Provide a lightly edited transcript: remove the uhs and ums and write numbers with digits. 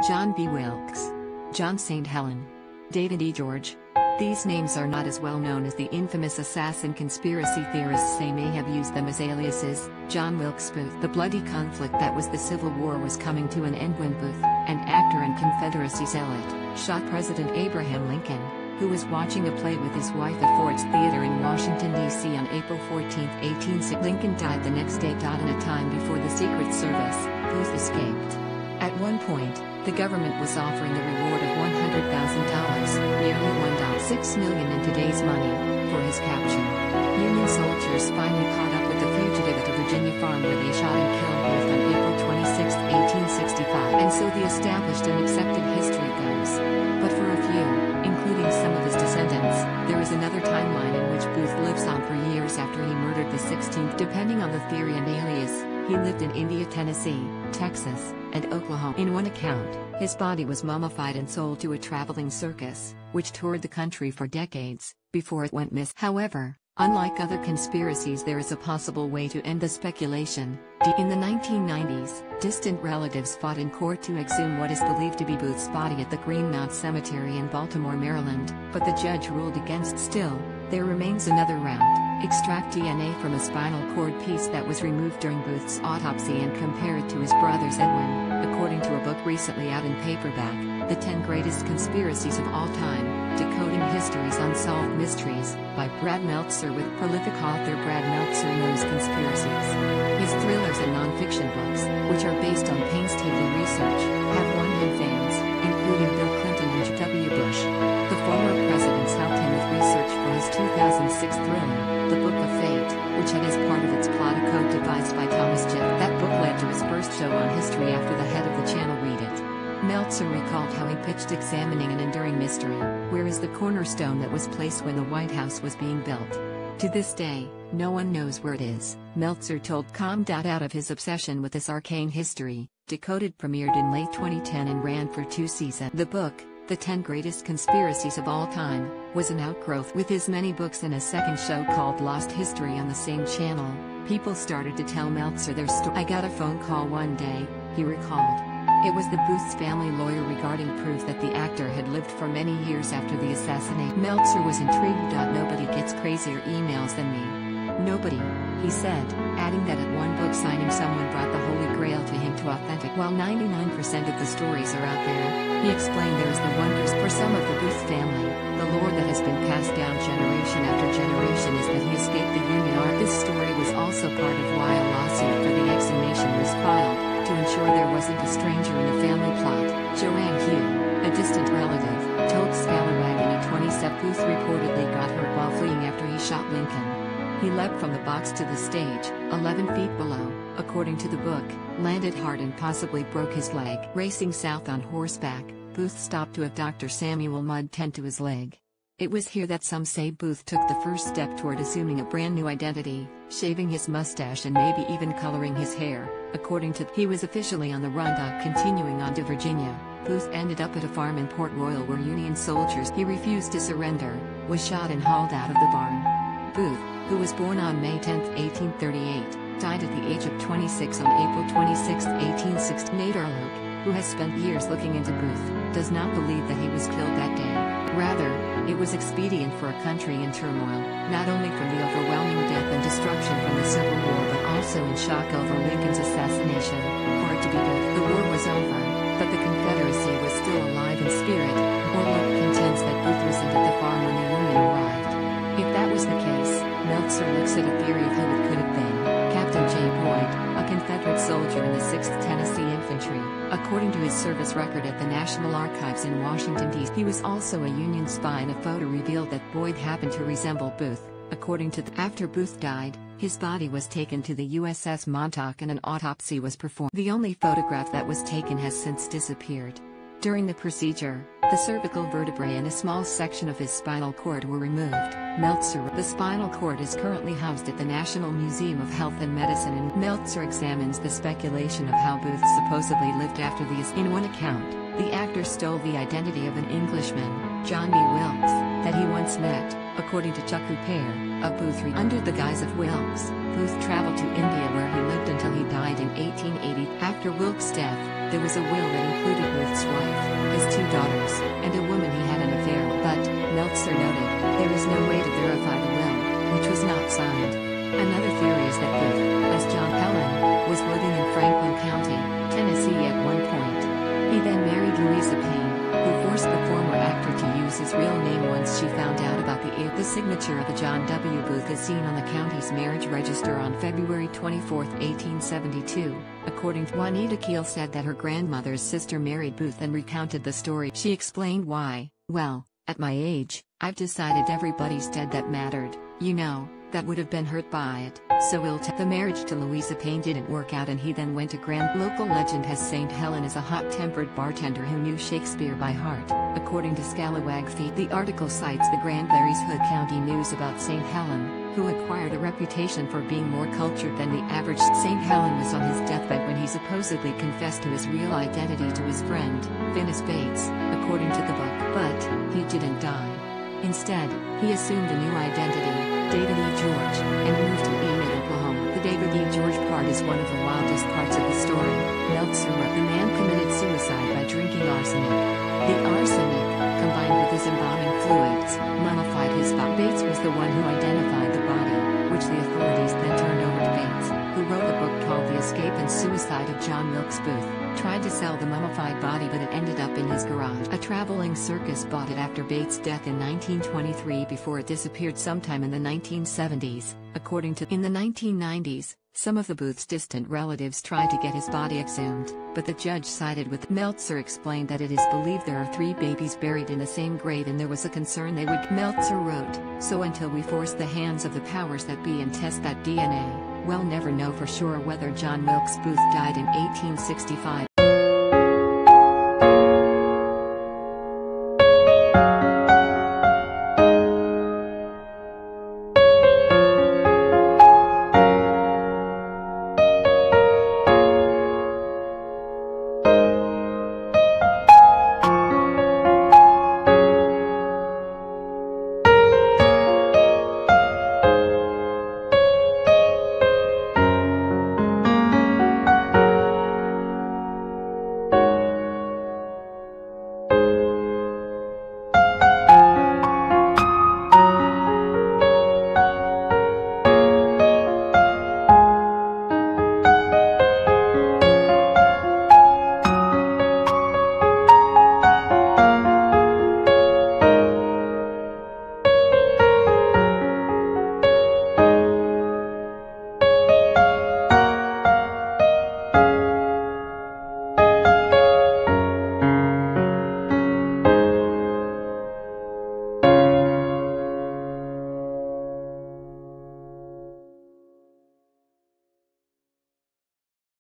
John B. Wilkes, John St. Helen, David E. George. These names are not as well known as the infamous assassin conspiracy theorists say may have used them as aliases. John Wilkes Booth. The bloody conflict that was the Civil War was coming to an end when Booth, an actor and Confederacy zealot, shot President Abraham Lincoln, who was watching a play with his wife at Ford's Theater in Washington, D.C. on April 14, 1860. Lincoln died the next day. In a time before the Secret Service, Booth escaped. At one point, the government was offering the reward of $100,000, nearly $1.6 million in today's money, for his capture. Union soldiers finally caught up with the fugitive at a Virginia farm where they shot and killed Booth on April 26, 1865. And so the established and accepted history goes. But for a few, including some of his descendants, there is another timeline in which Booth lives on for years after he murdered the 16th. Depending on the theory and alias, he lived in India, Tennessee, Texas, and Oklahoma. In one account, his body was mummified and sold to a traveling circus, which toured the country for decades, before it went missing. However, unlike other conspiracies, there is a possible way to end the speculation. In the 1990s, distant relatives fought in court to exhume what is believed to be Booth's body at the Greenmount Cemetery in Baltimore, Maryland, but the judge ruled against. Still, there remains another round. Extract DNA from a spinal cord piece that was removed during Booth's autopsy and compare it to his brother's. Edwin, according to a book recently out in paperback, The 10 Greatest Conspiracies of All Time, Decoding History's Unsolved Mysteries, by Brad Meltzer. With prolific author Brad Meltzer knows conspiracies. His thrillers and non-fiction books, which are based on painstaking research, have won him fans, including Bill Clinton and George W. Bush. The former presidents helped him with research for his 2006 thriller, The Book of Fate, which had as part of its plot a code devised by Thomas Jefferson. That book led to his first show on history after the head of the channel Read It. Meltzer recalled how he pitched examining an enduring mystery, where is the cornerstone that was placed when the White House was being built. To this day, no one knows where it is. Meltzer told Com. Out of his obsession with this arcane history, Decoded premiered in late 2010 and ran for 2 seasons. The book, The 10 Greatest Conspiracies of All Time, was an outgrowth. With his many books and a second show called Lost History on the same channel, people started to tell Meltzer their story. I got a phone call one day, he recalled. It was the Booth's family lawyer regarding proof that the actor had lived for many years after the assassination. Meltzer was intrigued. Nobody gets crazier emails than me. Nobody, he said, adding that at one book signing someone brought the Holy Grail to him to authentic. While 99% of the stories are out there, he explained there is the wonders. For some of the Booth family, the lore that has been passed down generation after generation is that he escaped the Union Army. This story was also part of why a lawsuit for the exhumation was filed, to ensure there wasn't a stranger in the family plot. Joanne Hugh, a distant relative, told Scalawagon in 27 Booth reportedly got hurt while fleeing after he shot Lincoln. He leapt from the box to the stage, 11 feet below, according to the book, landed hard and possibly broke his leg. Racing south on horseback, Booth stopped to have Dr. Samuel Mudd tend to his leg. It was here that some say Booth took the first step toward assuming a brand new identity, shaving his mustache and maybe even coloring his hair. According to he was officially on the run. Continuing on to Virginia, Booth ended up at a farm in Port Royal where Union soldiers. He refused to surrender, was shot and hauled out of the barn. Booth, who was born on May 10, 1838, died at the age of 26 on April 26, 1860. Nate Arloke, who has spent years looking into Booth, does not believe that he was killed that day. Rather, it was expedient for a country in turmoil, not only from the overwhelming death and destruction from the Civil War but also in shock over Lincoln's assassination, for it to be Booth. The war was over, but the Confederacy was still alive in spirit. Arloke contends that Booth wasn't at the farm when the Union arrived. If that was the case, Meltzer looks at a theory of who it could have been. Captain J. Boyd, a Confederate soldier in the 6th Tennessee Infantry, according to his service record at the National Archives in Washington, D.C. He was also a Union spy, and a photo revealed that Boyd happened to resemble Booth. According to after Booth died, his body was taken to the USS Montauk and an autopsy was performed. The only photograph that was taken has since disappeared. During the procedure, the cervical vertebrae and a small section of his spinal cord were removed. Meltzer. The spinal cord is currently housed at the National Museum of Health and Medicine, and Meltzer examines the speculation of how Booth supposedly lived after these. In one account, the actor stole the identity of an Englishman, John B. Wilkes, that he once met, according to Chuck Repair, a Booth. Under the guise of Wilkes, Booth traveled to India where he lived until he died in 1880. After Wilkes' death, there was a will that included Booth's wife. suicide. Another theory is that Booth, as John Helen, was living in Franklin County, Tennessee at one point. He then married Louisa Payne, who forced the former actor to use his real name once she found out about the signature of a John W. Booth is seen on the county's marriage register on February 24, 1872. According to Juanita Keel said that her grandmother's sister married Booth and recounted the story. She explained why. "Well, at my age, I've decided everybody's dead that mattered, you know, that would have been hurt by it, so the marriage to Louisa Payne didn't work out and he then went to Grand. Local legend has St. Helen as a hot-tempered bartender who knew Shakespeare by heart. According to Scalawag Feed, the article cites the Granbury's Hood County News about St. Helen, who acquired a reputation for being more cultured than the average. St. Helen was on his deathbed when he supposedly confessed to his real identity to his friend, Finis Bates, according to the book. But he didn't die. Instead, he assumed a new identity, David E. George, and moved to Enid, Oklahoma. The David E. George part is one of the wildest parts of the story. Meltzer wrote the man committed suicide by drinking arsenic. The arsenic, combined with his embalming fluids, mummified his body. Bates was the one who identified the body, which the authorities then turned over to Bates, who wrote a book called The Escape and Suicide of John Wilkes Booth. Tried to sell the mummified body, but it ended up in his garage. A traveling circus bought it after Bates' death in 1923 before it disappeared sometime in the 1970s, according to. In the 1990s, some of the Booth's distant relatives tried to get his body exhumed, but the judge sided with. Meltzer explained that it is believed there are 3 babies buried in the same grave and there was a concern they would. Meltzer wrote, "So until we force the hands of the powers that be and test that DNA, we'll never know for sure whether John Wilkes Booth died in 1865